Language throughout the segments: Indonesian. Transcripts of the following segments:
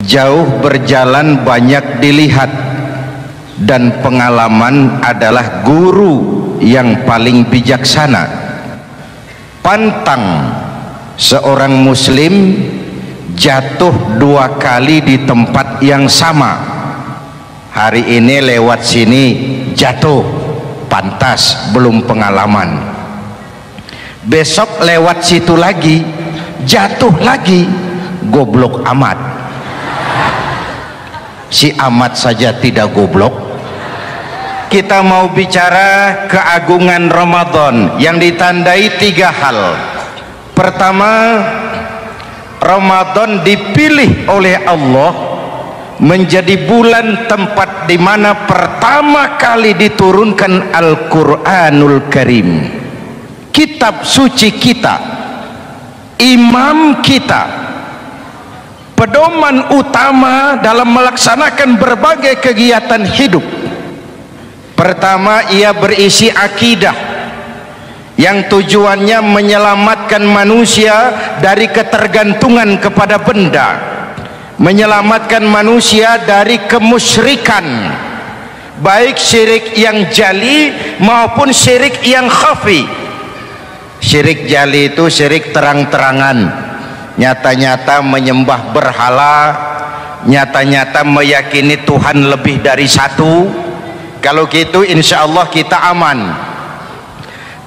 jauh berjalan banyak dilihat, dan pengalaman adalah guru yang paling bijaksana. Pantang seorang muslim jatuh 2 kali di tempat yang sama. Hari ini lewat sini jatuh, pantas belum pengalaman. Besok lewat situ lagi jatuh lagi, goblok amat. Si amat saja tidak goblok. Kita mau bicara keagungan Ramadan yang ditandai 3 hal. Pertama, Ramadan dipilih oleh Allah menjadi bulan tempat di mana pertama kali diturunkan Al-Quranul Karim, kitab suci kita, imam kita, pedoman utama dalam melaksanakan berbagai kegiatan hidup. Pertama, ia berisi akidah yang tujuannya menyelamatkan manusia dari ketergantungan kepada benda, menyelamatkan manusia dari kemusyrikan, baik syirik yang jali maupun syirik yang khafi. Syirik jali itu syirik terang-terangan, nyata-nyata menyembah berhala, nyata-nyata meyakini Tuhan lebih dari satu. Kalau gitu insya Allah kita aman.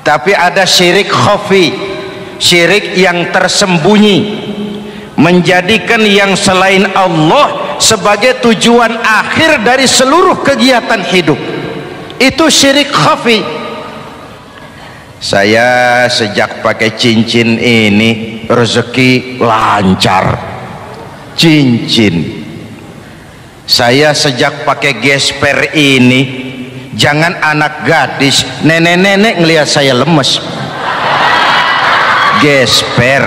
Tapi ada syirik khafi, syirik yang tersembunyi, menjadikan yang selain Allah sebagai tujuan akhir dari seluruh kegiatan hidup. Itu syirik khafi. Saya sejak pakai cincin ini rezeki lancar. Cincin. Saya sejak pakai gesper ini, jangan anak gadis, nenek-nenek ngelihat saya lemes. Gesper.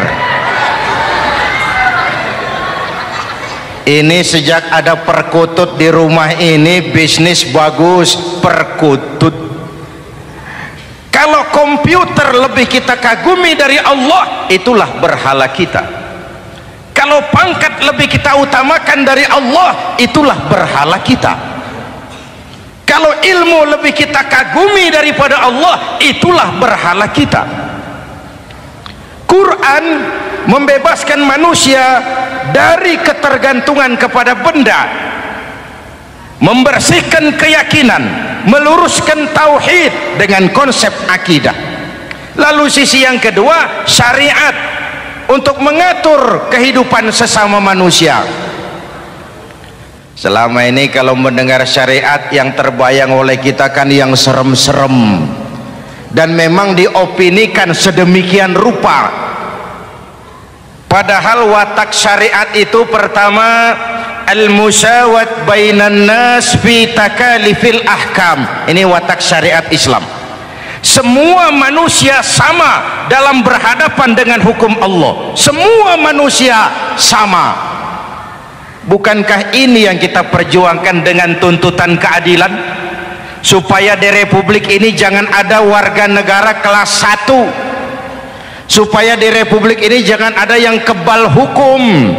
Ini sejak ada perkutut di rumah ini, bisnis bagus. Perkutut. Kalau komputer lebih kita kagumi dari Allah, itulah berhala kita. Kalau pangkat lebih kita utamakan dari Allah, itulah berhala kita. Kalau ilmu lebih kita kagumi daripada Allah, itulah berhala kita. Quran membebaskan manusia dari ketergantungan kepada benda, membersihkan keyakinan, meluruskan tauhid dengan konsep akidah. Lalu sisi yang kedua, syariat untuk mengatur kehidupan sesama manusia. Selama ini kalau mendengar syariat yang terbayang oleh kita kan yang serem-serem, dan memang diopinikan sedemikian rupa. Padahal watak syariat itu pertama, al-musawat bainan nas fi takalifil ahkam. Ini watak syariat Islam. Semua manusia sama dalam berhadapan dengan hukum Allah. Semua manusia sama. Bukankah ini yang kita perjuangkan dengan tuntutan keadilan? Supaya di republik ini jangan ada warga negara kelas 1. Supaya di republik ini jangan ada yang kebal hukum.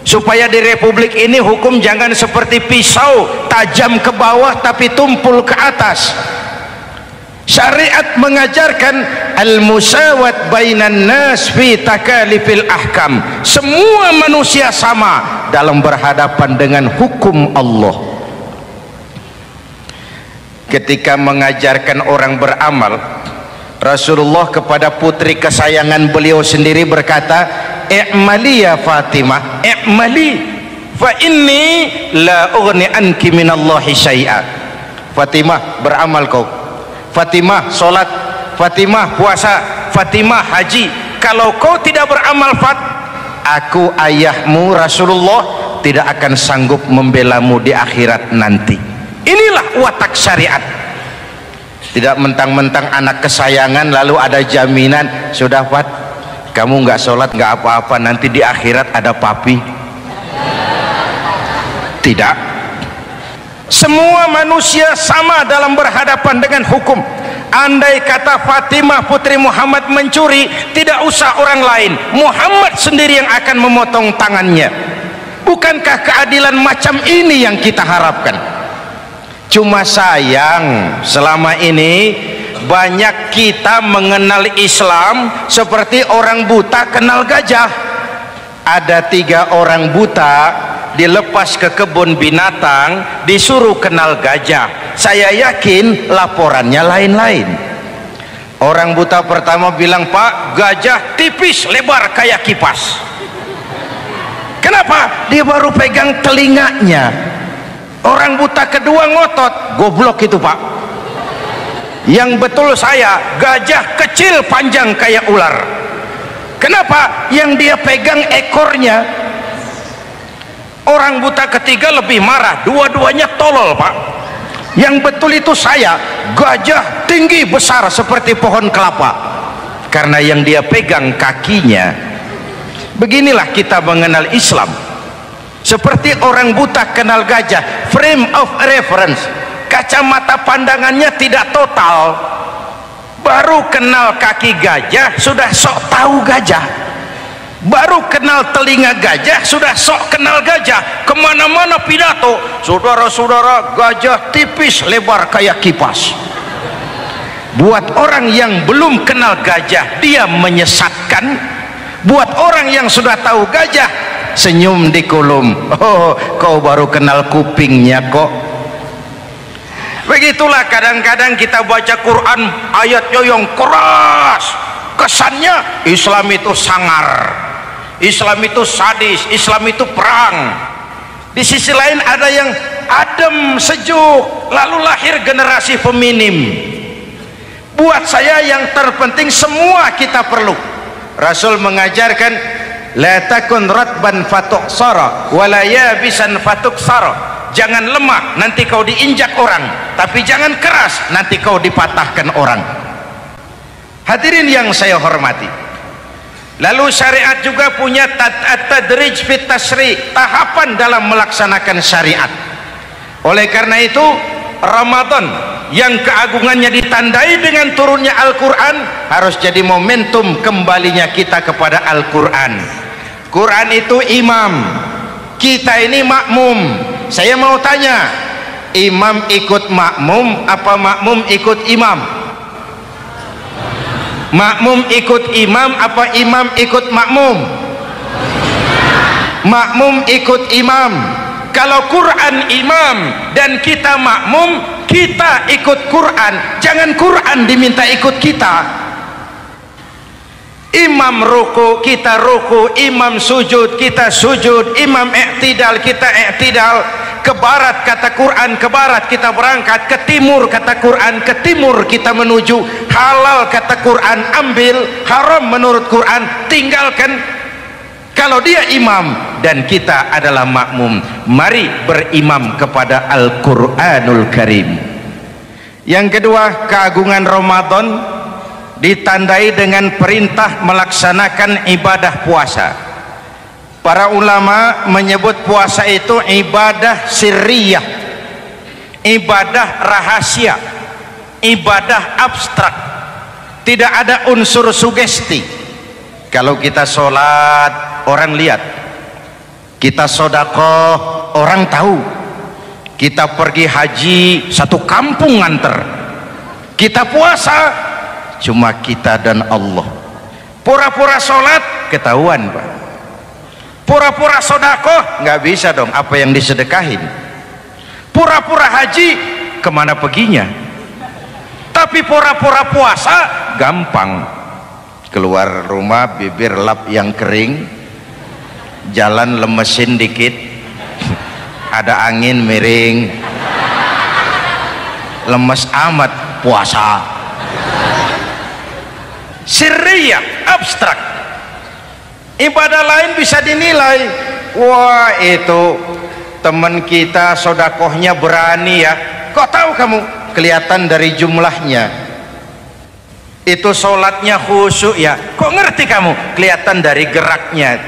Supaya di republik ini hukum jangan seperti pisau, tajam ke bawah tapi tumpul ke atas. Syariat mengajarkan al-musawat bainan nas fi takalifil ahkam. Semua manusia sama dalam berhadapan dengan hukum Allah. Ketika mengajarkan orang beramal, Rasulullah kepada putri kesayangan beliau sendiri berkata, "I'mali ya Fatimah, i'mali fa inni la ughni anki minallahi syai'a." Fatimah, beramal kau. Fatimah sholat, Fatimah puasa, Fatimah haji. Kalau kau tidak beramal, aku ayahmu Rasulullah tidak akan sanggup membelamu di akhirat nanti. Inilah watak syariat. Tidak mentang-mentang anak kesayangan lalu ada jaminan, sudah Fat, kamu nggak sholat nggak apa-apa, nanti di akhirat ada papi. Tidak. Semua manusia sama dalam berhadapan dengan hukum. Andai kata Fatimah putri Muhammad mencuri, tidak usah orang lain, Muhammad sendiri yang akan memotong tangannya. Bukankah keadilan macam ini yang kita harapkan? Cuma sayang selama ini banyak kita mengenal Islam seperti orang buta kenal gajah. Ada 3 orang buta dilepas ke kebun binatang, disuruh kenal gajah. Saya yakin laporannya lain-lain. Orang buta pertama bilang, "Pak, gajah tipis lebar kayak kipas." Kenapa? Dia baru pegang telinganya. Orang buta kedua ngotot, "Goblok itu, Pak. Yang betul saya, gajah kecil panjang kayak ular." Kenapa? Yang dia pegang ekornya. Orang buta ketiga lebih marah, dua-duanya tolol, Pak. Yang betul itu saya, gajah tinggi besar seperti pohon kelapa. Karena yang dia pegang kakinya. Beginilah kita mengenal Islam, seperti orang buta kenal gajah. Frame of reference, kacamata pandangannya tidak total. Baru kenal kaki gajah sudah sok tahu gajah, baru kenal telinga gajah sudah sok kenal gajah. Kemana-mana pidato, "Saudara-saudara, gajah tipis lebar kayak kipas." Buat orang yang belum kenal gajah, dia menyesatkan. Buat orang yang sudah tahu gajah, senyum di kolom. "Oh, kau baru kenal kupingnya kok." Begitulah kadang-kadang kita baca Quran, ayatnya yang keras, kesannya Islam itu sangar, Islam itu sadis, Islam itu perang. Di sisi lain ada yang adem, sejuk, lalu lahir generasi feminim. Buat saya yang terpenting semua kita perlu. Rasul mengajarkan, "La takun ratban fatuksara wa la yabisan fatuksara." Jangan lemah, nanti kau diinjak orang, tapi jangan keras, nanti kau dipatahkan orang. Hadirin yang saya hormati, lalu syariat juga punya at-tadrij fit tasri', tahapan dalam melaksanakan syariat. Oleh karena itu, Ramadan yang keagungannya ditandai dengan turunnya Al-Quran harus jadi momentum kembalinya kita kepada Al-Quran. Quran itu imam, kita ini makmum. Saya mau tanya, imam ikut makmum apa makmum ikut imam? Makmum ikut imam apa imam ikut makmum? Makmum ikut imam. Kalau Quran imam dan kita makmum, kita ikut Quran, jangan Quran diminta ikut kita. Imam ruku, kita ruku. Imam sujud, kita sujud. Imam i'tidal, kita i'tidal. Ke barat kata Quran, ke barat kita berangkat. Ke timur kata Quran, ke timur kita menuju. Halal kata Quran, ambil. Haram menurut Quran, tinggalkan. Kalau dia imam dan kita adalah makmum, mari berimam kepada Al-Quranul Karim. Yang kedua, keagungan Ramadan ditandai dengan perintah melaksanakan ibadah puasa. Para ulama menyebut puasa itu ibadah sirriyah, ibadah rahasia, ibadah abstrak, tidak ada unsur sugesti. Kalau kita sholat, orang lihat. Kita sedekah, orang tahu. Kita pergi haji, satu kampung nganter. Kita puasa, cuma kita dan Allah. Pura-pura sholat ketahuan, Pak. Pura-pura sedekah nggak bisa dong, apa yang disedekahin. Pura-pura haji kemana perginya? Tapi pura-pura puasa gampang. Keluar rumah bibir lap yang kering, jalan lemesin dikit, ada angin miring, lemes amat puasa. Sirriyah, abstrak. Ibadah lain bisa dinilai, wah itu teman kita sodakohnya berani ya. Kok tahu kamu? Kelihatan dari jumlahnya. Itu sholatnya khusyuk ya. Kok ngerti kamu? Kelihatan dari geraknya.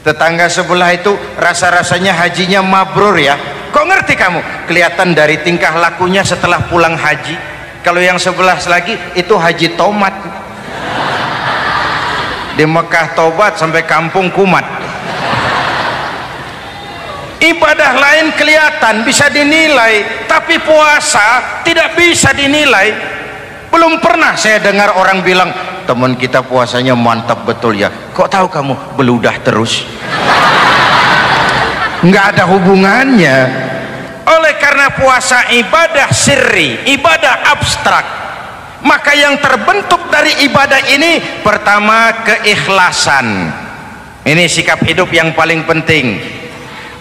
Tetangga sebelah itu rasa-rasanya hajinya mabrur ya. Kok ngerti kamu? Kelihatan dari tingkah lakunya setelah pulang haji. Kalau yang sebelah lagi itu haji tomat. Di Mekah tobat sampai kampung kumat. Ibadah lain kelihatan bisa dinilai, tapi puasa tidak bisa dinilai. Belum pernah saya dengar orang bilang, teman kita puasanya mantap betul ya, kok tahu kamu? Beludah terus. Nggak ada hubungannya. Oleh karena puasa ibadah sirri, ibadah abstrak, maka yang terbentuk dari ibadah ini pertama keikhlasan. Ini sikap hidup yang paling penting.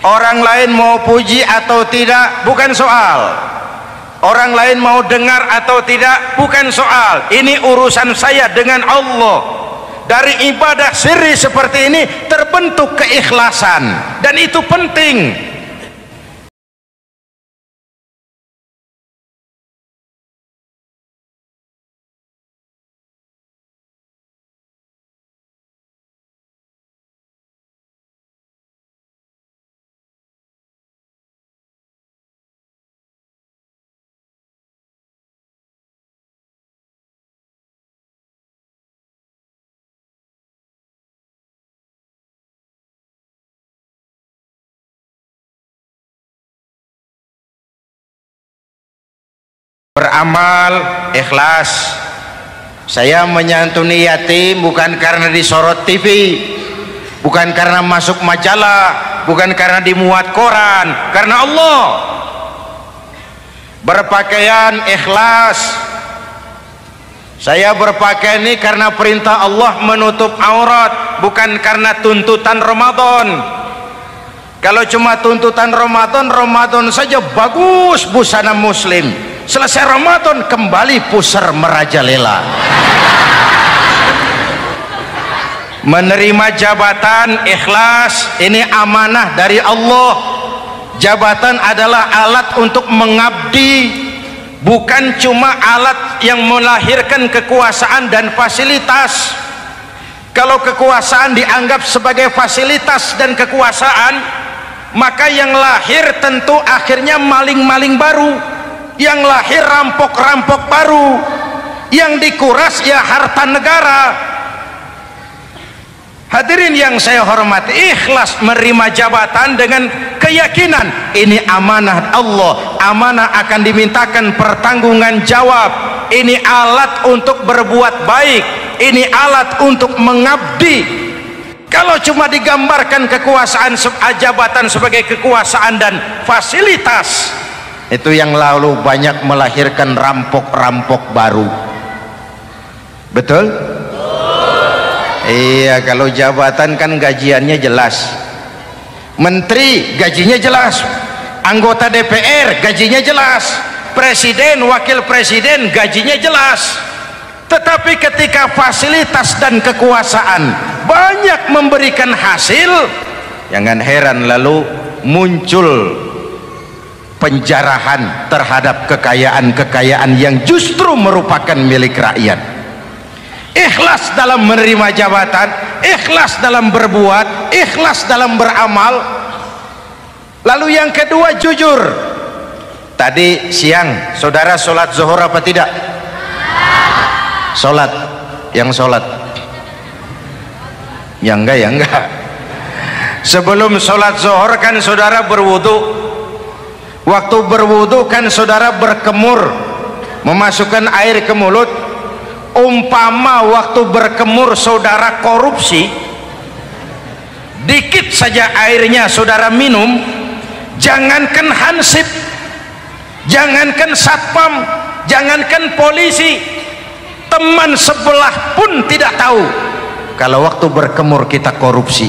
Orang lain mau puji atau tidak bukan soal, orang lain mau dengar atau tidak bukan soal. Ini urusan saya dengan Allah. Dari ibadah sirri seperti ini terbentuk keikhlasan, dan itu penting. Beramal ikhlas. Saya menyantuni yatim bukan karena disorot TV, bukan karena masuk majalah, bukan karena dimuat koran, karena Allah. Berpakaian ikhlas. Saya berpakaian ini karena perintah Allah menutup aurat, bukan karena tuntutan Ramadan. Kalau cuma tuntutan Ramadan saja bagus busana muslim. Selesai Ramadan kembali pusar merajalela. Menerima jabatan ikhlas, ini amanah dari Allah. Jabatan adalah alat untuk mengabdi, bukan cuma alat yang melahirkan kekuasaan dan fasilitas. Kalau kekuasaan dianggap sebagai fasilitas dan kekuasaan, maka yang lahir tentu akhirnya maling-maling baru, yang lahir rampok-rampok baru, yang dikuras ya harta negara. Hadirin yang saya hormati, ikhlas menerima jabatan dengan keyakinan ini amanah Allah, amanah akan dimintakan pertanggungan jawab. Ini alat untuk berbuat baik, ini alat untuk mengabdi. Kalau cuma digambarkan kekuasaan jabatan sebagai kekuasaan dan fasilitas, itu yang lalu banyak melahirkan rampok-rampok baru. Betul? Iya, kalau jabatan kan gajiannya jelas. Menteri gajinya jelas, anggota DPR gajinya jelas, presiden, wakil presiden gajinya jelas. Tetapi ketika fasilitas dan kekuasaan banyak memberikan hasil, jangan heran lalu muncul penjarahan terhadap kekayaan-kekayaan yang justru merupakan milik rakyat. Ikhlas dalam menerima jabatan, ikhlas dalam berbuat, ikhlas dalam beramal. Lalu yang kedua, jujur. Tadi siang saudara sholat zuhur apa tidak? Sholat. Yang sholat? Ya enggak, ya enggak. Sebelum sholat zuhur kan saudara berwudu. Waktu berwudu kan saudara berkemur, memasukkan air ke mulut. Umpama waktu berkemur saudara korupsi, dikit saja airnya saudara minum, jangankan hansip, jangankan satpam, jangankan polisi, teman sebelah pun tidak tahu kalau waktu berkemur kita korupsi.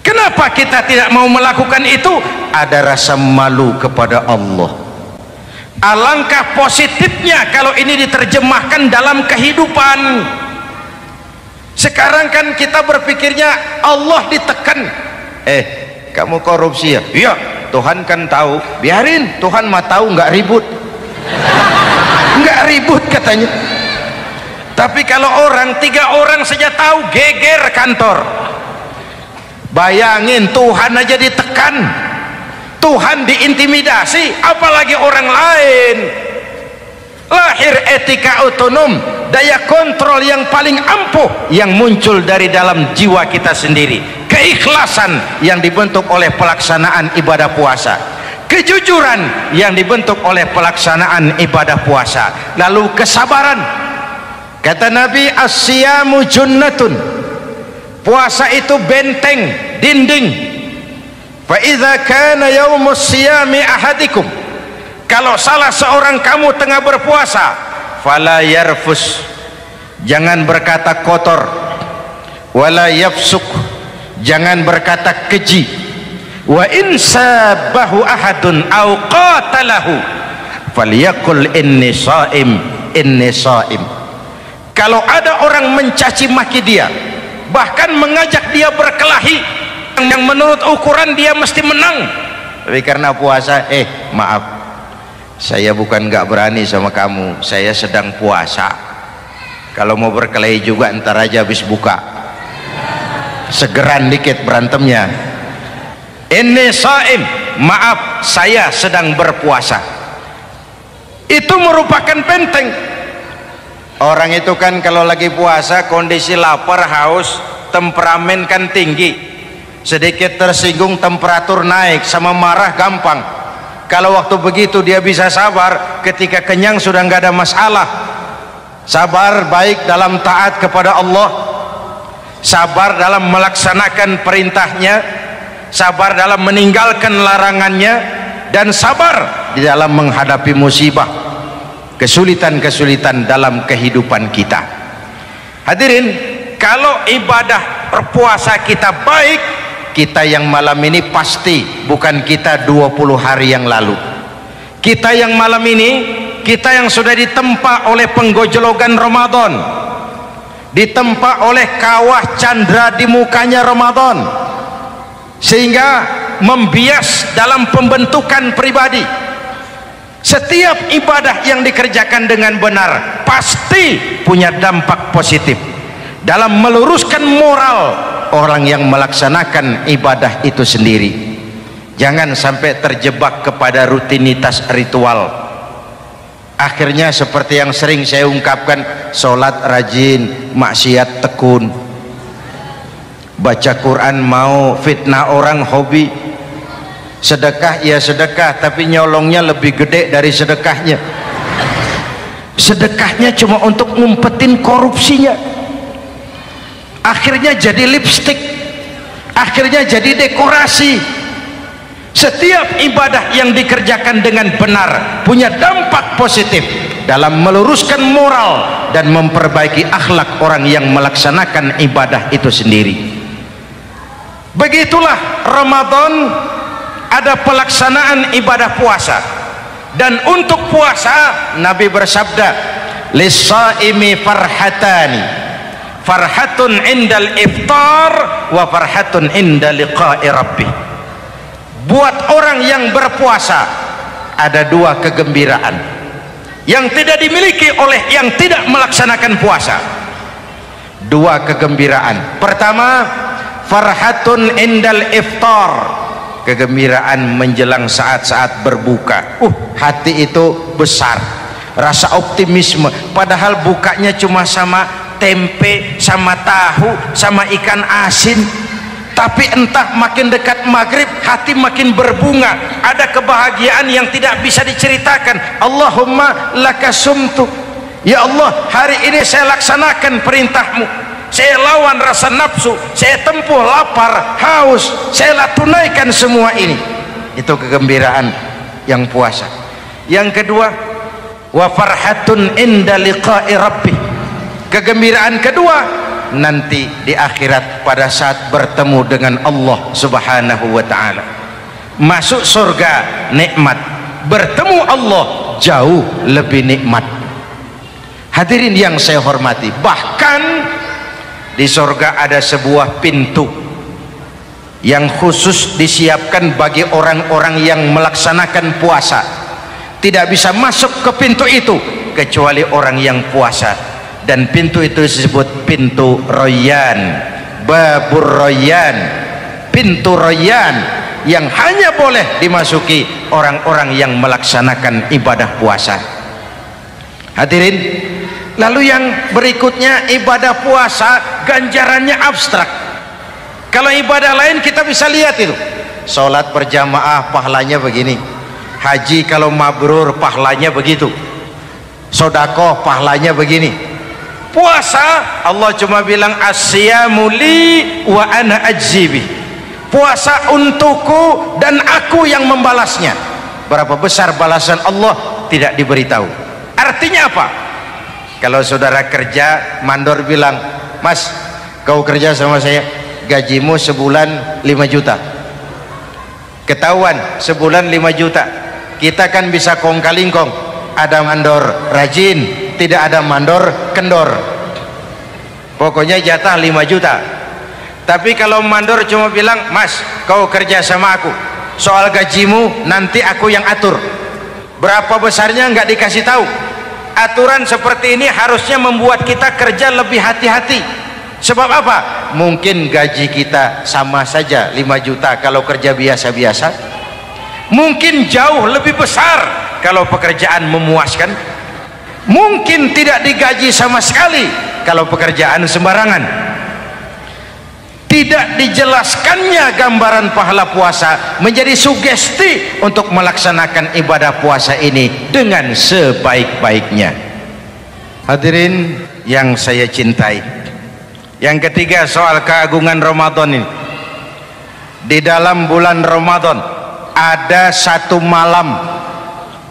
Kenapa kita tidak mau melakukan itu? Ada rasa malu kepada Allah. Alangkah positifnya kalau ini diterjemahkan dalam kehidupan. Sekarang kan kita berpikirnya Allah ditekan. Kamu korupsi ya? Iya, Tuhan kan tahu. Biarin, Tuhan mah tahu, nggak ribut. Nggak ribut katanya. Tapi kalau orang, 3 orang saja tahu, geger kantor. Bayangin, Tuhan aja ditekan, Tuhan diintimidasi, apalagi orang lain. lahir etika otonom, daya kontrol yang paling ampuh yang muncul dari dalam jiwa kita sendiri, keikhlasan yang dibentuk oleh pelaksanaan ibadah puasa, kejujuran yang dibentuk oleh pelaksanaan ibadah puasa, lalu kesabaran. Kata Nabi, as-siyamu junnatun, puasa itu benteng, dinding. Fa idza kana yaumus siyami ahadikum, kalau salah seorang kamu tengah berpuasa, fala yarfus, jangan berkata kotor, wala yafsuk, jangan berkata keji, wa in sabahu ahadun au qatalahu falyaqul inni shaim, inni shaim. Kalau ada orang mencaci maki dia, bahkan mengajak dia berkelahi yang menurut ukuran dia mesti menang, tapi karena puasa, maaf, saya bukan gak berani sama kamu, saya sedang puasa. Kalau mau berkelahi juga ntar aja habis buka, segeran dikit berantemnya. Inni shaim, maaf saya sedang berpuasa. Itu merupakan benteng. Orang itu kan kalau lagi puasa kondisi lapar, haus, temperamen kan tinggi, sedikit tersinggung temperatur naik, sama marah gampang. Kalau waktu begitu dia bisa sabar, ketika kenyang sudah nggak ada masalah. Sabar baik dalam taat kepada Allah, sabar dalam melaksanakan perintahnya, sabar dalam meninggalkan larangannya, dan sabar di dalam menghadapi musibah, kesulitan-kesulitan dalam kehidupan kita. Hadirin, kalau ibadah berpuasa kita baik, kita yang malam ini pasti bukan kita 20 hari yang lalu. Kita yang malam ini, kita yang sudah ditempa oleh penggojologan Ramadan, ditempa oleh kawah candra di mukanya Ramadan, sehingga membias dalam pembentukan pribadi. Setiap ibadah yang dikerjakan dengan benar pasti punya dampak positif dalam meluruskan moral orang yang melaksanakan ibadah itu sendiri. Jangan sampai terjebak kepada rutinitas ritual. Akhirnya seperti yang sering saya ungkapkan, sholat rajin, maksiat tekun, baca Quran mau, fitnah orang hobi, sedekah ya sedekah tapi nyolongnya lebih gede dari sedekahnya. Sedekahnya cuma untuk ngumpetin korupsinya. Akhirnya jadi lipstik, akhirnya jadi dekorasi. Setiap ibadah yang dikerjakan dengan benar punya dampak positif dalam meluruskan moral dan memperbaiki akhlak orang yang melaksanakan ibadah itu sendiri. Begitulah Ramadan, ada pelaksanaan ibadah puasa, dan untuk puasa Nabi bersabda, lis-shaimi farhatani, farhatun indal iftar wa farhatun inda liqa'i rabbih. Buat orang yang berpuasa ada dua kegembiraan yang tidak dimiliki oleh yang tidak melaksanakan puasa. Dua kegembiraan. Pertama, farhatun indal iftar, kegembiraan menjelang saat-saat berbuka. Hati itu besar, rasa optimisme, padahal bukanya cuma sama tempe, sama tahu, sama ikan asin, tapi entah makin dekat maghrib hati makin berbunga, ada kebahagiaan yang tidak bisa diceritakan. Allahumma lakasumtu, ya Allah hari ini saya laksanakan perintahmu, saya lawan rasa nafsu, saya tempuh lapar, haus, saya tunaikan semua ini. Itu kegembiraan yang puasa. Yang kedua, wa farhatun inda liqa'i rabbih, kegembiraan kedua nanti di akhirat pada saat bertemu dengan Allah Subhanahu wa ta'ala. Masuk surga nikmat, bertemu Allah jauh lebih nikmat. Hadirin yang saya hormati, bahkan di surga ada sebuah pintu yang khusus disiapkan bagi orang-orang yang melaksanakan puasa. Tidak bisa masuk ke pintu itu kecuali orang yang puasa, dan pintu itu disebut pintu Rayyan, Babur Rayyan, pintu Rayyan yang hanya boleh dimasuki orang-orang yang melaksanakan ibadah puasa. Hadirin, lalu yang berikutnya ibadah puasa ganjarannya abstrak. Kalau ibadah lain kita bisa lihat itu, sholat berjamaah pahalanya begini, haji kalau mabrur pahalanya begitu, sodakoh pahalanya begini. Puasa Allah cuma bilang as-siyamu li wa ana ajzibi, puasa untukku dan aku yang membalasnya. Berapa besar balasan Allah tidak diberitahu. Artinya apa? Kalau saudara kerja, mandor bilang, mas kau kerja sama saya, gajimu sebulan 5 juta, ketahuan sebulan 5 juta, kita kan bisa kong kaling kong, ada mandor rajin, tidak ada mandor kendor, pokoknya jatah 5 juta. Tapi kalau mandor cuma bilang, mas kau kerja sama aku, soal gajimu nanti aku yang atur, berapa besarnya nggak dikasih tahu. Aturan seperti ini harusnya membuat kita kerja lebih hati-hati. Sebab apa? Mungkin gaji kita sama saja 5 juta kalau kerja biasa-biasa, mungkin jauh lebih besar kalau pekerjaan memuaskan, mungkin tidak digaji sama sekali kalau pekerjaan sembarangan. Tidak dijelaskannya gambaran pahala puasa menjadi sugesti untuk melaksanakan ibadah puasa ini dengan sebaik-baiknya. Hadirin yang saya cintai, yang ketiga soal keagungan Ramadan ini. Di dalam bulan Ramadan ada satu malam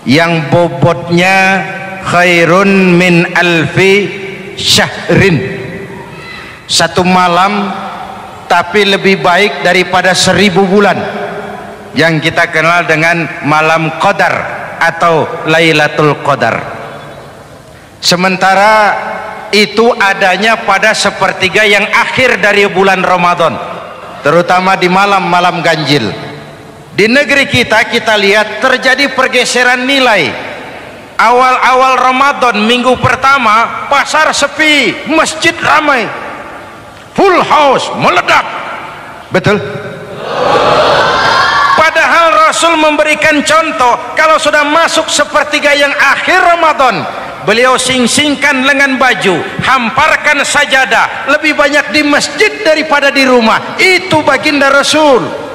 yang bobotnya khairun min alfi syahrin, satu malam tapi lebih baik daripada 1000 bulan, yang kita kenal dengan malam Qadar atau Lailatul Qadar. Sementara itu adanya pada sepertiga yang akhir dari bulan Ramadan, terutama di malam-malam ganjil. Di negeri kita lihat terjadi pergeseran nilai. Awal-awal Ramadan minggu pertama pasar sepi, masjid ramai, full house, meledak. Betul? Padahal Rasul memberikan contoh, kalau sudah masuk sepertiga yang akhir Ramadan, beliau sing-singkan lengan baju, hamparkan sajadah, lebih banyak di masjid daripada di rumah. Itu baginda Rasul.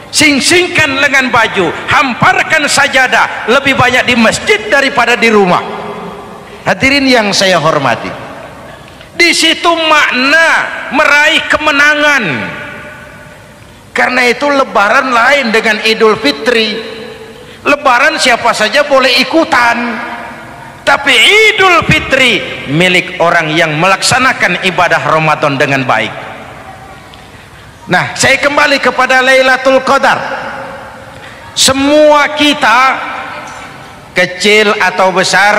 Sing-singkan lengan baju, hamparkan sajadah, lebih banyak di masjid daripada di rumah. Hadirin yang saya hormati, di situ makna meraih kemenangan. Karena itu lebaran lain dengan Idul Fitri. Lebaran siapa saja boleh ikutan, tapi Idul Fitri milik orang yang melaksanakan ibadah Ramadan dengan baik. Nah, saya kembali kepada Lailatul Qadar. Semua kita, kecil atau besar,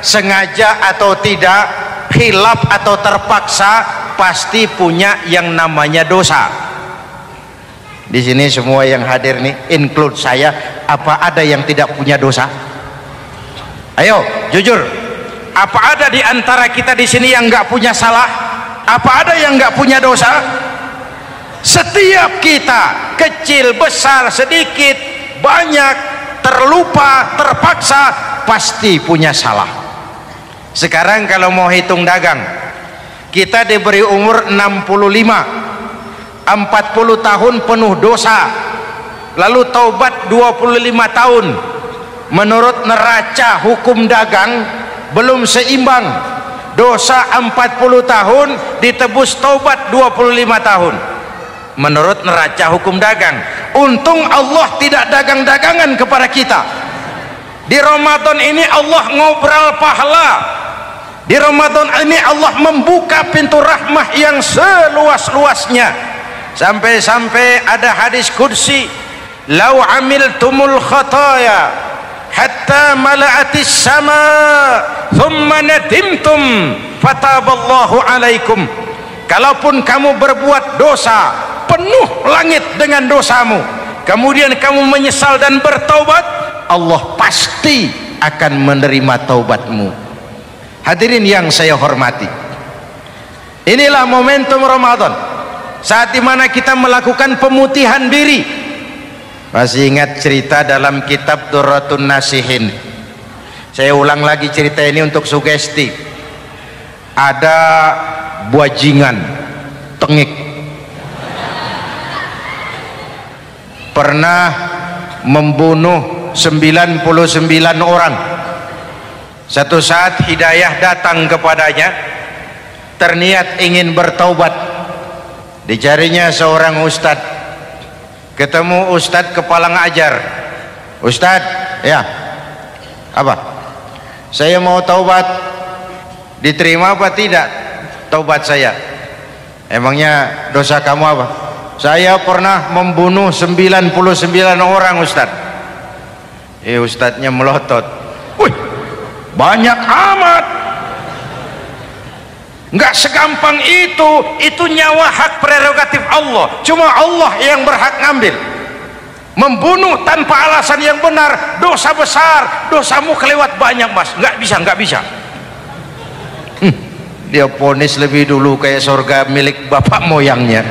sengaja atau tidak, khilaf atau terpaksa, pasti punya yang namanya dosa. Di sini semua yang hadir nih, include saya, apa ada yang tidak punya dosa? Ayo, jujur. Apa ada di antara kita di sini yang nggak punya salah? Apa ada yang nggak punya dosa? Setiap kita, kecil, besar, sedikit, banyak, terlupa, terpaksa, pasti punya salah. Sekarang kalau mau hitung dagang, kita diberi umur 65, 40 tahun penuh dosa, lalu taubat 25 tahun. Menurut neraca hukum dagang belum seimbang. Dosa 40 tahun ditebus taubat 25 tahun menurut neraca hukum dagang. Untung Allah tidak dagang-dagangan kepada kita. Di Ramadan ini Allah ngobrol pahala. Di Ramadan ini Allah membuka pintu rahmah yang seluas-luasnya. Sampai-sampai ada hadis qudsi, "Lau amiltumul khataya hatta mala'atis sama thumma nadimtum fataballahu alaikum." Kalaupun kamu berbuat dosa, penuh langit dengan dosamu, kemudian kamu menyesal dan bertaubat, Allah pasti akan menerima taubatmu. Hadirin yang saya hormati, inilah momentum Ramadan, saat dimana kita melakukan pemutihan diri. Masih ingat cerita dalam kitab Durratun Nasihin? Saya ulang lagi cerita ini untuk sugesti. Ada buajingan tengik pernah membunuh 99 orang. Satu saat hidayah datang kepadanya, terniat ingin bertaubat. Dicarinya seorang ustadz, ketemu ustadz kepala ngajar. Ustadz, ya apa? Saya mau taubat, diterima apa tidak taubat saya? Emangnya dosa kamu apa? Saya pernah membunuh 99 orang ustadz. Ustadznya melotot, wih, banyak amat. Nggak segampang itu nyawa hak prerogatif Allah, cuma Allah yang berhak ngambil. Membunuh tanpa alasan yang benar dosa besar, dosamu kelewat banyak mas. Nggak bisa. Dia ponis lebih dulu kayak surga milik bapak moyangnya.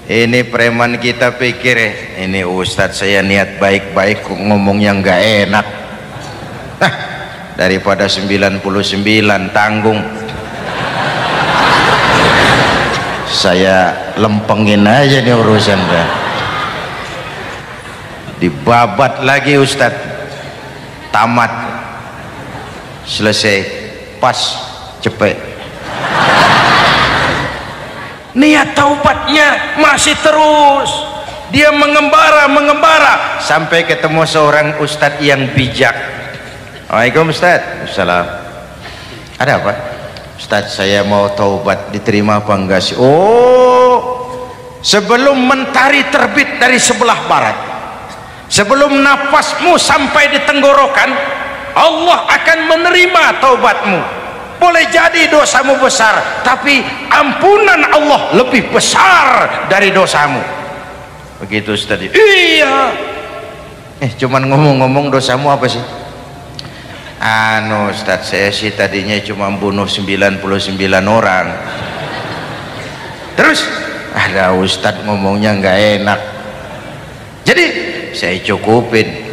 Ini preman kita pikir ini ustadz saya niat baik-baik kok ngomongnya nggak enak. Daripada 99 tanggung, saya lempengin aja nih urusan. Dibabat lagi ustadz, tamat, selesai, pas, cepet. Niat taubatnya masih terus, dia mengembara sampai ketemu seorang ustadz yang bijak. Waalaikumsalam ustadz. Assalam. Ada apa? Ustadz, saya mau taubat, diterima apa enggak sih? Oh, sebelum mentari terbit dari sebelah barat, sebelum nafasmu sampai di tenggorokan, Allah akan menerima taubatmu. Boleh jadi dosamu besar, tapi ampunan Allah lebih besar dari dosamu. Begitu Ustaz. Iya. Cuman ngomong-ngomong dosamu apa sih? Ustaz, saya sih tadinya cuma bunuh 99 orang. Terus ada Ustaz ngomongnya nggak enak, jadi saya cukupin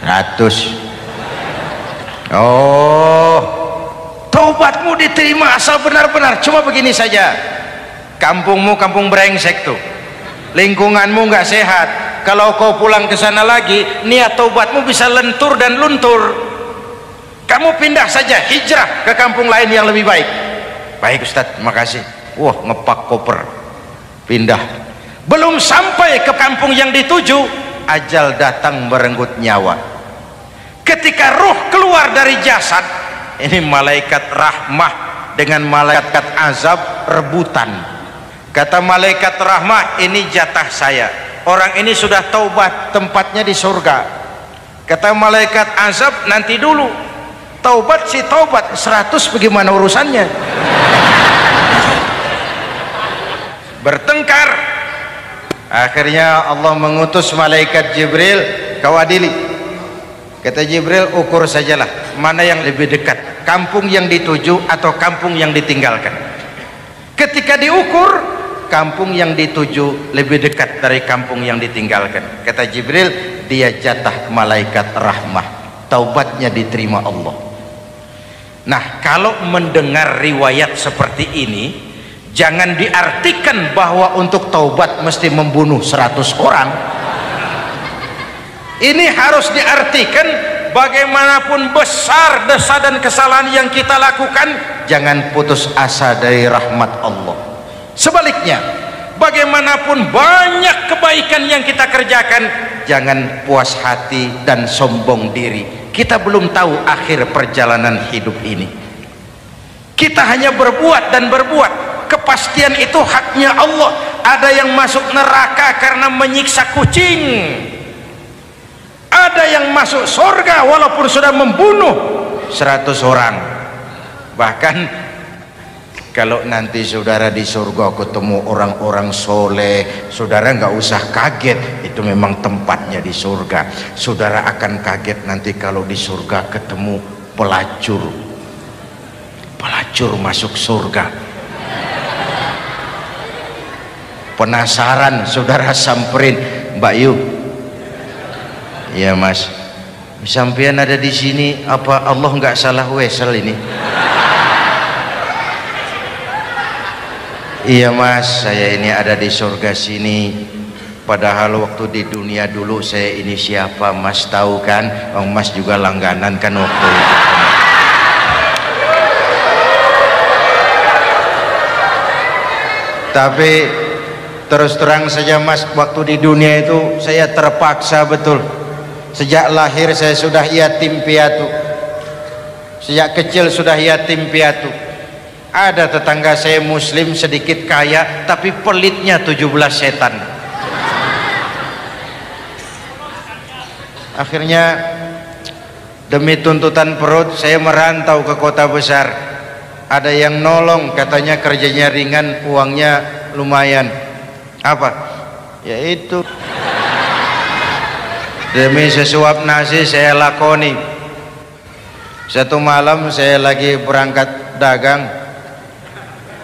100. Oh, taubatmu diterima asal benar-benar. Cuma begini saja, kampungmu kampung brengsek tuh, lingkunganmu nggak sehat. Kalau kau pulang ke sana lagi, niat taubatmu bisa lentur dan luntur. Kamu pindah saja, hijrah ke kampung lain yang lebih baik. Baik Ustadz, makasih. Wah, ngepak koper, pindah. Belum sampai ke kampung yang dituju, ajal datang merenggut nyawa. Ketika ruh keluar dari jasad, ini malaikat rahmah dengan malaikat azab rebutan. Kata malaikat rahmah, ini jatah saya, orang ini sudah taubat, tempatnya di surga. Kata malaikat azab, nanti dulu, taubat si taubat 100 bagaimana urusannya? Bertengkar. Akhirnya Allah mengutus malaikat Jibril, kau adili. Kata Jibril, ukur sajalah mana yang lebih dekat, kampung yang dituju atau kampung yang ditinggalkan. Ketika diukur, kampung yang dituju lebih dekat dari kampung yang ditinggalkan. Kata Jibril, dia jatah malaikat rahmah, taubatnya diterima Allah. Nah, kalau mendengar riwayat seperti ini, jangan diartikan bahwa untuk taubat mesti membunuh 100 orang. Ini harus diartikan bagaimanapun besar dosa dan kesalahan yang kita lakukan, jangan putus asa dari rahmat Allah. Sebaliknya, bagaimanapun banyak kebaikan yang kita kerjakan, jangan puas hati dan sombong diri. Kita belum tahu akhir perjalanan hidup ini. Kita hanya berbuat dan berbuat. Kepastian itu haknya Allah. Ada yang masuk neraka karena menyiksa kucing, ada yang masuk surga walaupun sudah membunuh 100 orang. Bahkan kalau nanti saudara di surga ketemu orang-orang soleh, saudara nggak usah kaget, itu memang tempatnya di surga. Saudara akan kaget nanti kalau di surga ketemu pelacur masuk surga. Penasaran, saudara samperin, Mbak Yu, iya mas, Sampean ada di sini, apa Allah nggak salah wesel ini? Iya mas, saya ini ada di surga sini. Padahal waktu di dunia dulu saya ini siapa mas tahu kan? Oh, mas juga langganan kan waktu itu. Tapi terus terang saja mas, waktu di dunia itu saya terpaksa betul. Sejak lahir saya sudah yatim piatu. Sejak kecil sudah yatim piatu. Ada tetangga saya muslim sedikit kaya, tapi pelitnya 17 setan. Akhirnya demi tuntutan perut saya merantau ke kota besar. Ada yang nolong, katanya kerjanya ringan, uangnya lumayan. Apa? Yaitu demi sesuap nasi saya lakoni. Satu malam saya lagi berangkat dagang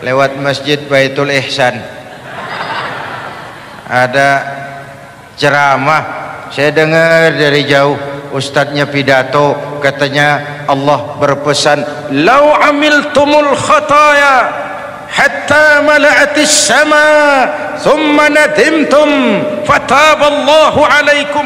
lewat masjid Baitul Ihsan, ada ceramah, saya dengar dari jauh ustadznya pidato, katanya Allah berpesan, lau amiltumul khataya hatta mala'atis sama thumma nadimtum fataballahu alaikum.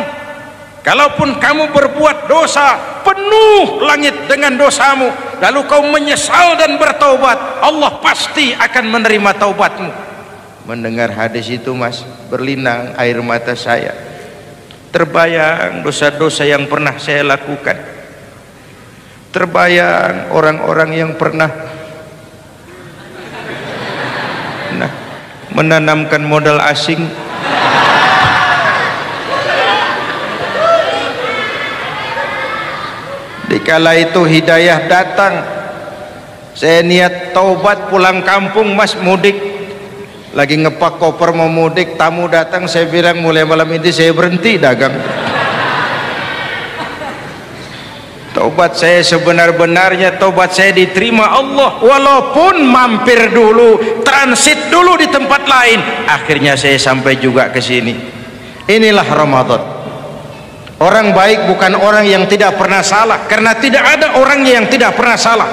Kalaupun kamu berbuat dosa penuh langit dengan dosamu, lalu kau menyesal dan bertaubat, Allah pasti akan menerima taubatmu. Mendengar hadis itu mas, berlinang air mata saya. Terbayang dosa-dosa yang pernah saya lakukan. Terbayang orang-orang yang pernah menanamkan modal asing. Dikala itu hidayah datang, saya niat taubat pulang kampung mas, mudik, lagi ngepak koper mau mudik, tamu datang, saya bilang mulai malam ini saya berhenti dagang. Taubat saya sebenar-benarnya, taubat saya diterima Allah, walaupun mampir dulu, transit dulu di tempat lain, akhirnya saya sampai juga ke sini. Inilah Ramadan. Orang baik bukan orang yang tidak pernah salah, karena tidak ada orang yang tidak pernah salah.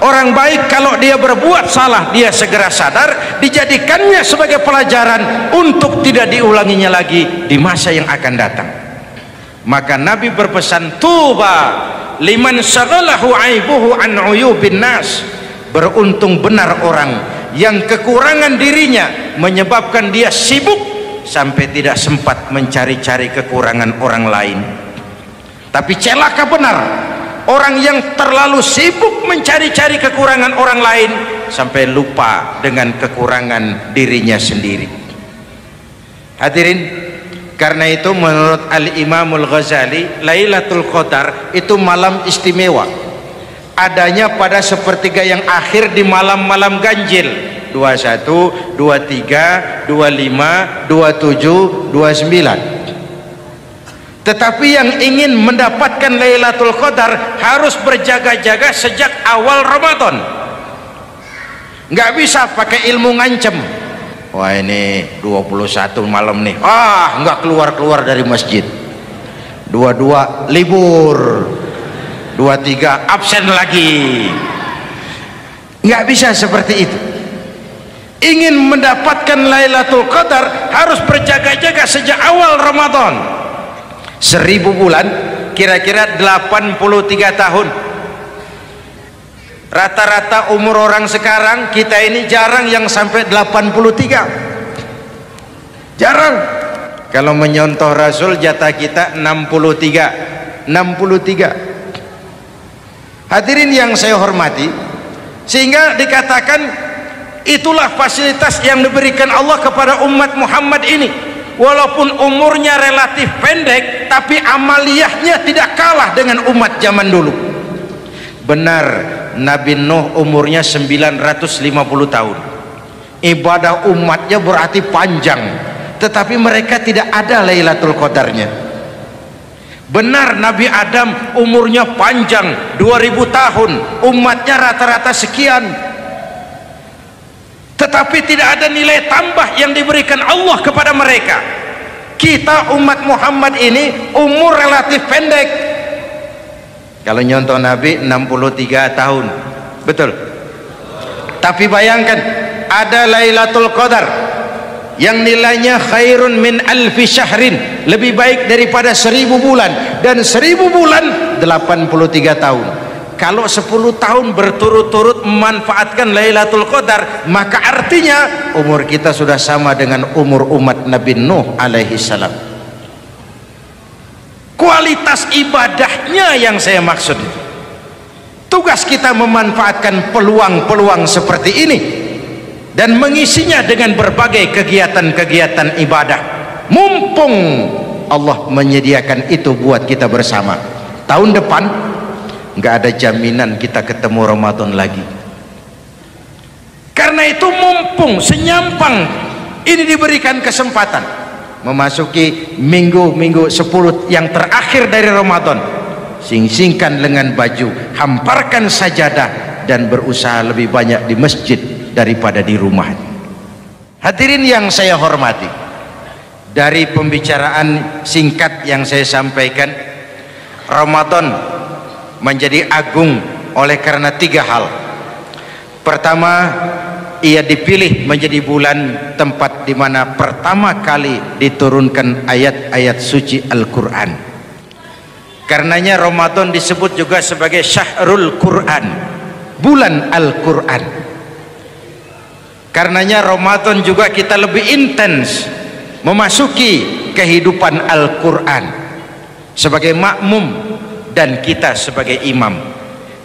Orang baik kalau dia berbuat salah, dia segera sadar, dijadikannya sebagai pelajaran untuk tidak diulanginya lagi di masa yang akan datang. Maka Nabi berpesan, tuba liman syaghalahu aibuhu an uyubin nas. Beruntung benar orang yang kekurangan dirinya menyebabkan dia sibuk sampai tidak sempat mencari-cari kekurangan orang lain. Tapi celaka benar orang yang terlalu sibuk mencari-cari kekurangan orang lain sampai lupa dengan kekurangan dirinya sendiri. Hadirin, karena itu menurut Al-Imamul Ghazali, Lailatul Qadar itu malam istimewa, adanya pada sepertiga yang akhir di malam-malam ganjil, 21, 23, 25, 27, 29. Tetapi yang ingin mendapatkan Lailatul Qadar harus berjaga-jaga sejak awal Ramadan. Nggak bisa pakai ilmu ngancem. Wah ini 21 malam nih, nggak keluar-keluar dari masjid. 22 libur, 23 absen lagi. Nggak bisa seperti itu. Ingin mendapatkan Lailatul Qadar harus berjaga-jaga sejak awal Ramadan. 1000 bulan kira-kira 83 tahun. Rata-rata umur orang sekarang kita ini jarang yang sampai 83. Jarang. Kalau menyontoh Rasul jatah kita 63. Hadirin yang saya hormati, sehingga dikatakan itulah fasilitas yang diberikan Allah kepada umat Muhammad ini. Walaupun umurnya relatif pendek, tapi amaliyahnya tidak kalah dengan umat zaman dulu. Benar, Nabi Nuh umurnya 950 tahun. Ibadah umatnya berarti panjang, tetapi mereka tidak ada Lailatul Qadarnya. Benar, Nabi Adam umurnya panjang, 2000 tahun, umatnya rata-rata sekian, tetapi tidak ada nilai tambah yang diberikan Allah kepada mereka. Kita umat Muhammad ini umur relatif pendek, Kalau nyontoh Nabi 63 tahun, betul. Tapi bayangkan ada Lailatul Qadar yang nilainya khairun min alfi syahrin, lebih baik daripada 1000 bulan, dan 1000 bulan 83 tahun. Kalau 10 tahun berturut-turut memanfaatkan Lailatul Qadar, maka artinya umur kita sudah sama dengan umur umat Nabi Nuh alaihi salam. Kualitas ibadahnya yang saya maksud itu. Tugas kita memanfaatkan peluang-peluang seperti ini dan mengisinya dengan berbagai kegiatan-kegiatan ibadah, mumpung Allah menyediakan itu buat kita bersama. Tahun depan nggak ada jaminan kita ketemu Ramadan lagi. Karena itu mumpung senyampang ini diberikan kesempatan memasuki minggu-minggu 10 yang terakhir dari Ramadan, sing-singkan lengan baju, hamparkan sajadah, dan berusaha lebih banyak di masjid daripada di rumah. Hadirin yang saya hormati, dari pembicaraan singkat yang saya sampaikan, Ramadan menjadi agung oleh karena 3 hal. Pertama, ia dipilih menjadi bulan tempat di mana pertama kali diturunkan ayat-ayat suci Al-Quran. Karenanya Ramadan disebut juga sebagai Syahrul Quran, bulan Al-Quran. Karenanya Ramadan juga kita lebih intens memasuki kehidupan Al-Quran sebagai makmum dan kita sebagai imam.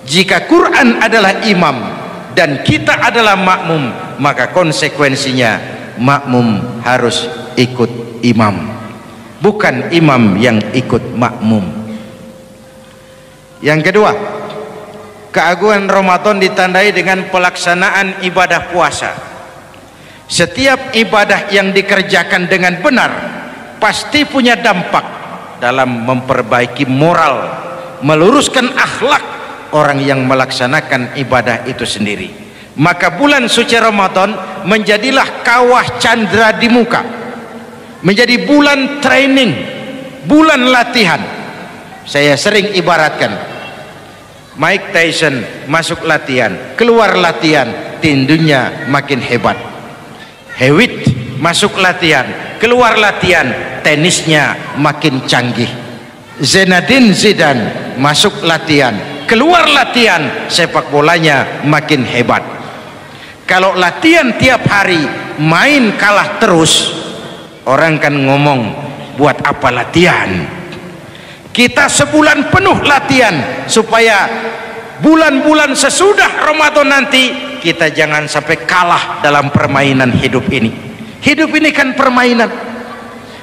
Jika Quran adalah imam dan kita adalah makmum, maka konsekuensinya makmum harus ikut imam, bukan imam yang ikut makmum. Yang kedua, keagungan Ramadan ditandai dengan pelaksanaan ibadah puasa. Setiap ibadah yang dikerjakan dengan benar pasti punya dampak dalam memperbaiki moral, meluruskan akhlak orang yang melaksanakan ibadah itu sendiri. Maka bulan suci Ramadan menjadilah kawah candra di muka, menjadi bulan training, bulan latihan. Saya sering ibaratkan, Mike Tyson masuk latihan, keluar latihan, tinjunya makin hebat. Hewitt masuk latihan, keluar latihan, tenisnya makin canggih. Zinedine Zidane masuk latihan, keluar latihan, sepak bolanya makin hebat. Kalau latihan tiap hari, main kalah terus, orang kan ngomong, buat apa latihan? Kita sebulan penuh latihan supaya bulan-bulan sesudah Ramadan nanti kita jangan sampai kalah dalam permainan hidup ini. Hidup ini kan permainan.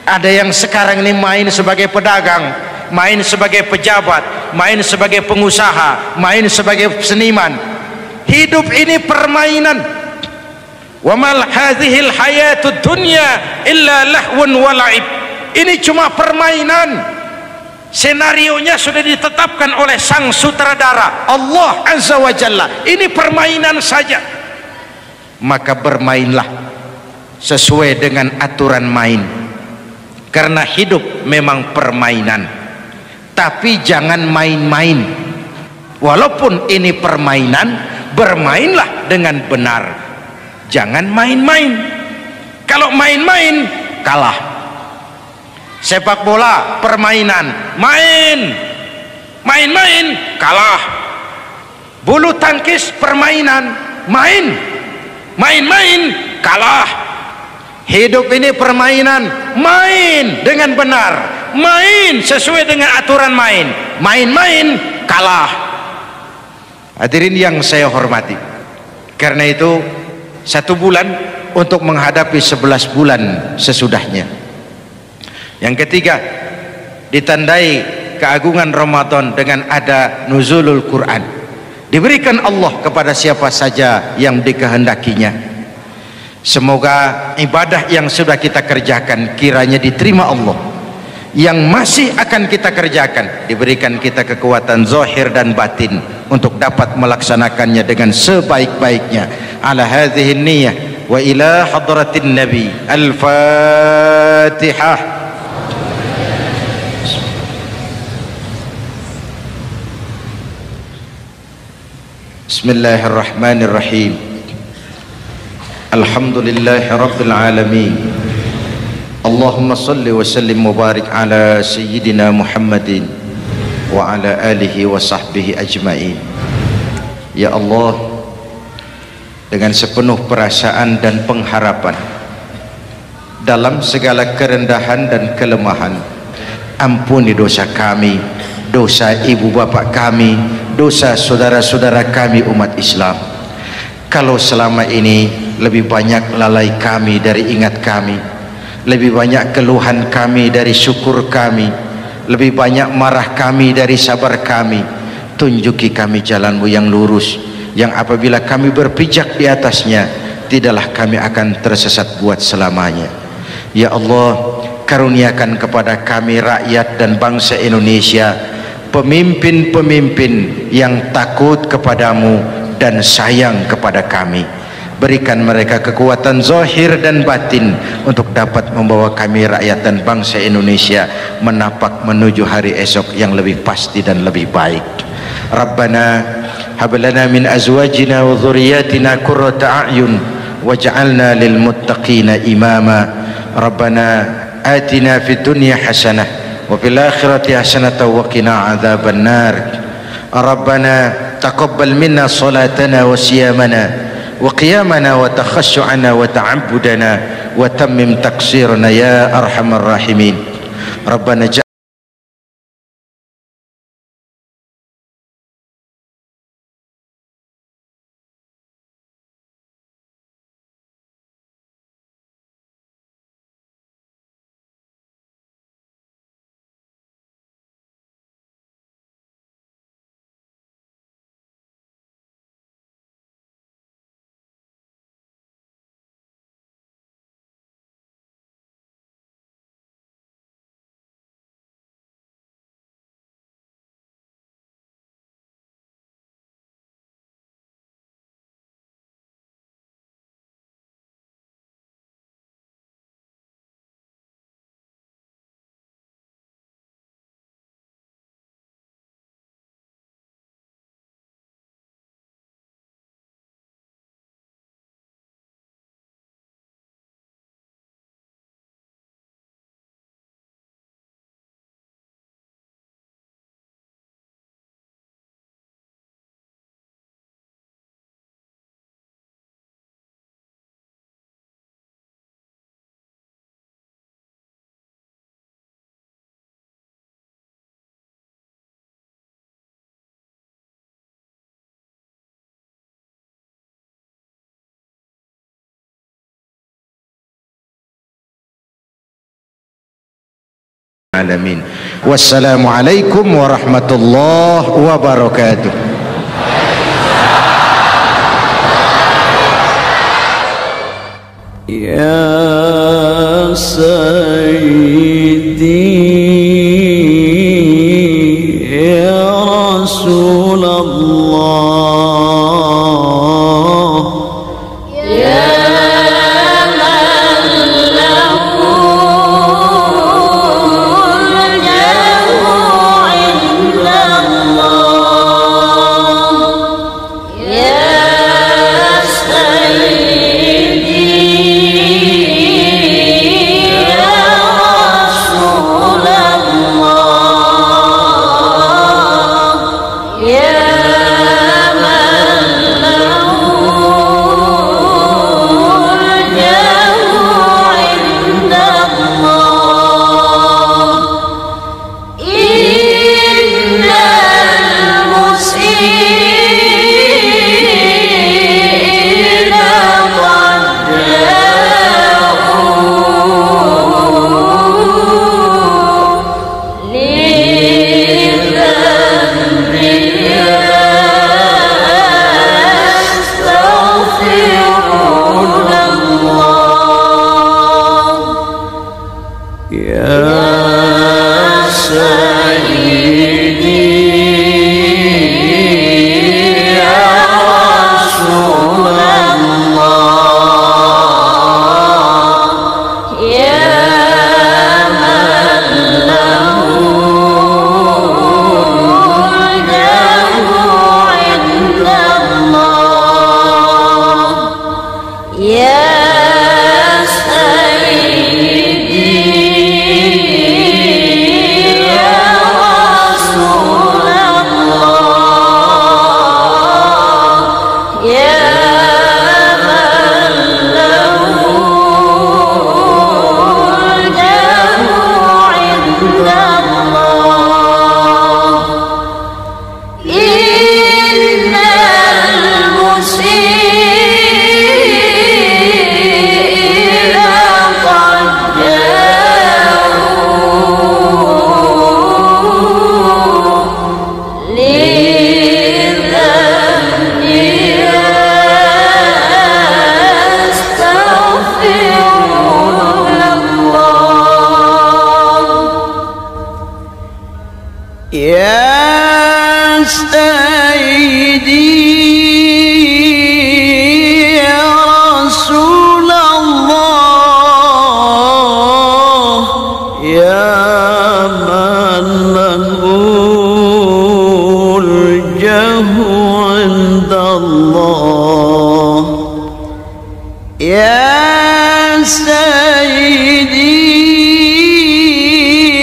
Ada yang sekarang ini main sebagai pedagang, main sebagai pejabat, main sebagai pengusaha, main sebagai seniman. Hidup ini permainan. Wa mal hadhil hayatud dunya illa lahwun wa la'ib. Ini cuma permainan. Senarionya sudah ditetapkan oleh sang sutradara Allah Azza wa Jalla. Ini permainan saja. Maka bermainlah sesuai dengan aturan main, karena hidup memang permainan. Tapi jangan main-main. Walaupun ini permainan, bermainlah dengan benar, jangan main-main. Kalau main-main kalah. Sepak bola permainan, main-main kalah. Bulu tangkis permainan, main-main kalah. Hidup ini permainan, main dengan benar, main sesuai dengan aturan main, main-main kalah. Hadirin yang saya hormati, karena itu 1 bulan untuk menghadapi 11 bulan sesudahnya. Yang ketiga, ditandai keagungan Ramadan dengan ada nuzulul Quran, diberikan Allah kepada siapa saja yang dikehendakinya. Semoga ibadah yang sudah kita kerjakan kiranya diterima Allah. Yang masih akan kita kerjakan diberikan kita kekuatan zahir dan batin untuk dapat melaksanakannya dengan sebaik-baiknya. Ala hadhihi niyyah wa ila hadratin nabi. Al-Fatihah. Bismillahirrahmanirrahim. Alhamdulillahi rabbil alamin. Allahumma salli wa sallim mubarak ala sayyidina Muhammadin wa ala alihi wa sahbihi ajma'in. Ya Allah, dengan sepenuh perasaan dan pengharapan, dalam segala kerendahan dan kelemahan, ampuni dosa kami, dosa ibu bapa kami, dosa saudara-saudara kami umat Islam. Kalau selama ini lebih banyak lalai kami dari ingat kami, lebih banyak keluhan kami dari syukur kami, lebih banyak marah kami dari sabar kami, tunjuki kami jalan-Mu yang lurus, yang apabila kami berpijak di atasnya, tidaklah kami akan tersesat buat selamanya. Ya Allah, karuniakan kepada kami rakyat dan bangsa Indonesia pemimpin-pemimpin yang takut kepadamu dan sayang kepada kami. Berikan mereka kekuatan zahir dan batin untuk dapat membawa kami rakyat dan bangsa Indonesia menapak menuju hari esok yang lebih pasti dan lebih baik. Rabbana hab lana min azwajina wa dhurriyyatina qurrata a'yun waj'alna lil muttaqina imama. Rabbana atina fid dunya hasanah wa fil akhirati hasanatan wa qina adzaban nar. Rabbana taqabbal minna salatana wa siyamana wa qiyamana wa takhashu'ana wa ta'abbudana wa tammim taqsirana ya arhamar rahimin. Rabbana alamin. Wassalamualaikum warahmatullahi wabarakatuh. Ya Sayyidi ya Rasulullah, يا من له الجاه عند الله يا سيدي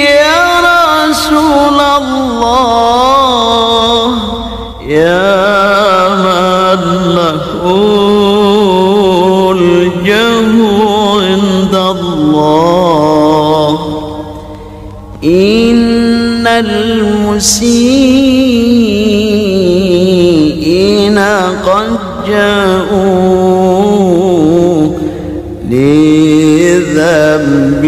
يا رسول الله يا من له الجاه عند الله إن المسيئين قد جاءوا لذنب